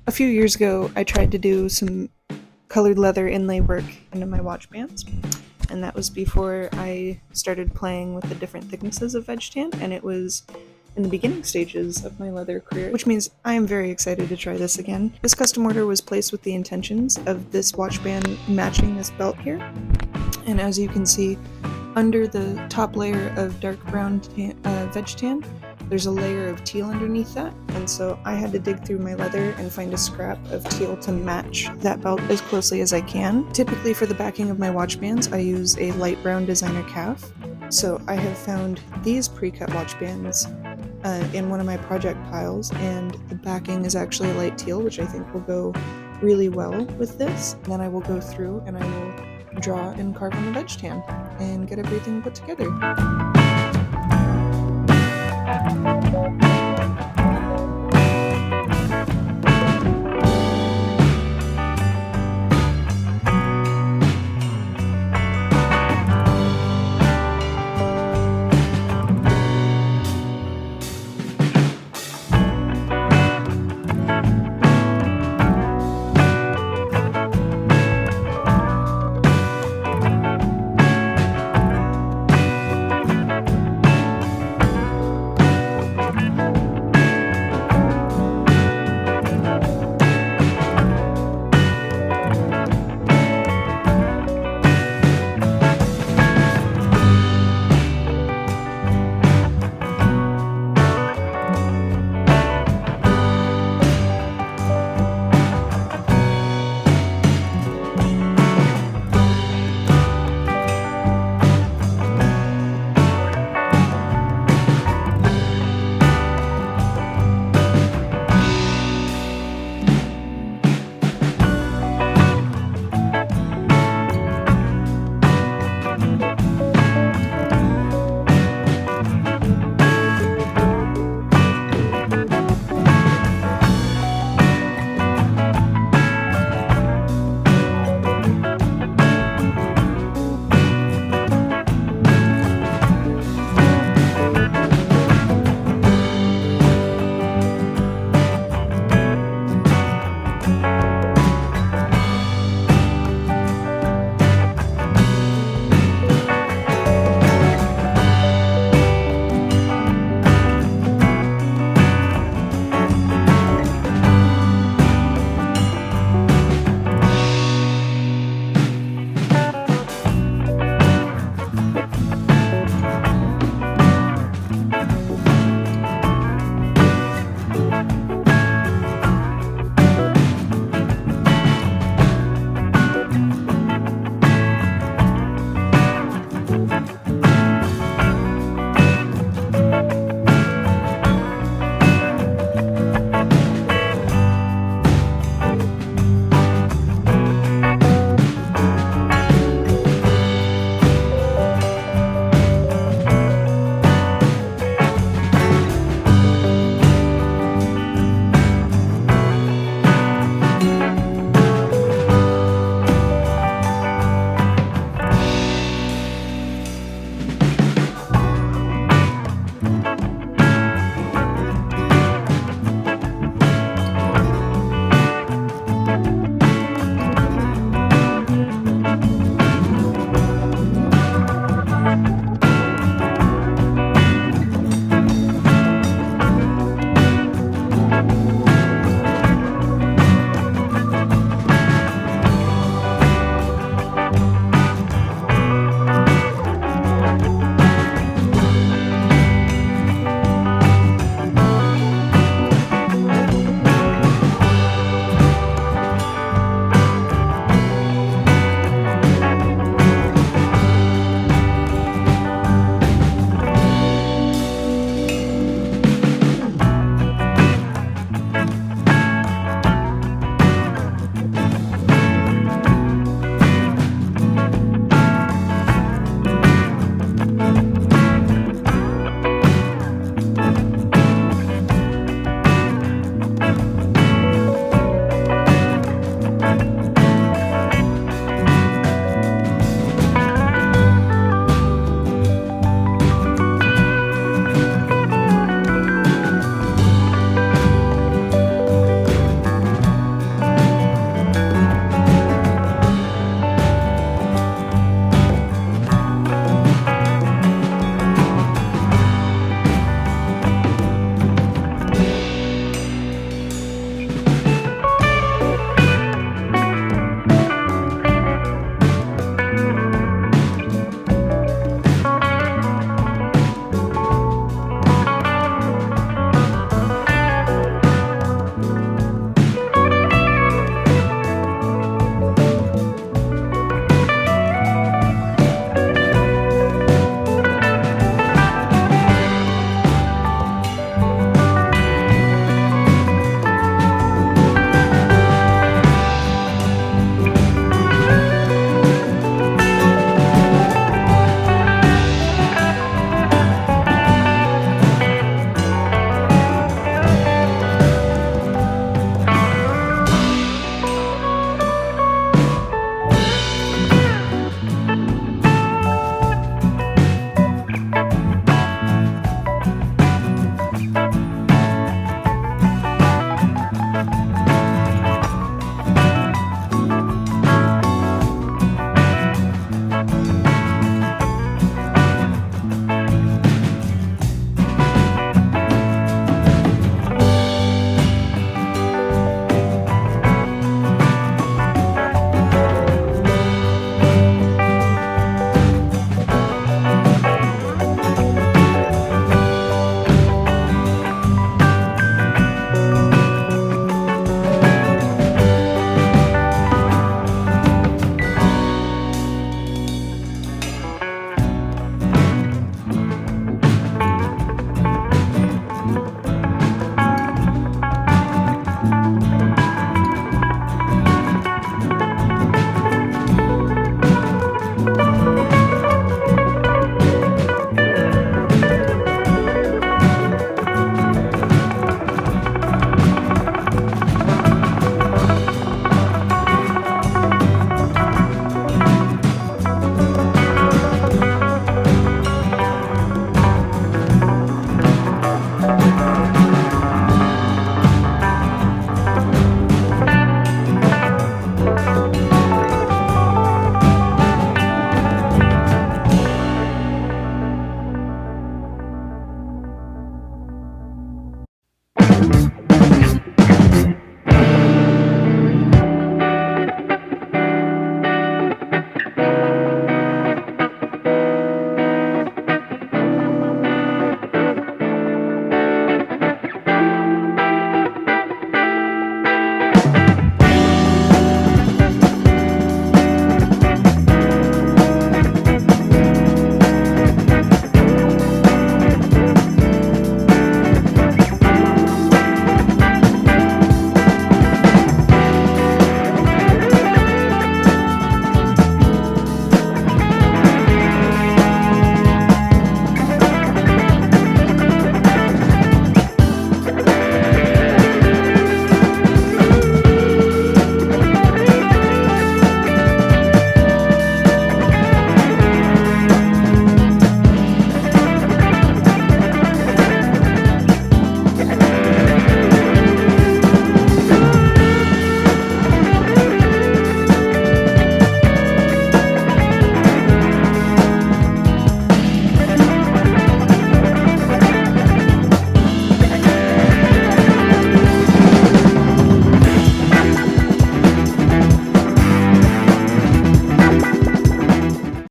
A few years ago, I tried to do some colored leather inlay work into my watch bands, and that was before I started playing with the different thicknesses of veg-tan, and it was in the beginning stages of my leather career, which means I am very excited to try this again. This custom order was placed with the intentions of this watch band matching this belt here, and as you can see, under the top layer of dark brown veg-tan, there's a layer of teal underneath that, and so I had to dig through my leather and find a scrap of teal to match that belt as closely as I can. Typically for the backing of my watch bands, I use a light brown designer calf, so I have found these pre-cut watch bands in one of my project piles, and the backing is actually a light teal, which I think will go really well with this. And then I will go through and I will draw and carve on the veg-tan and get everything put together.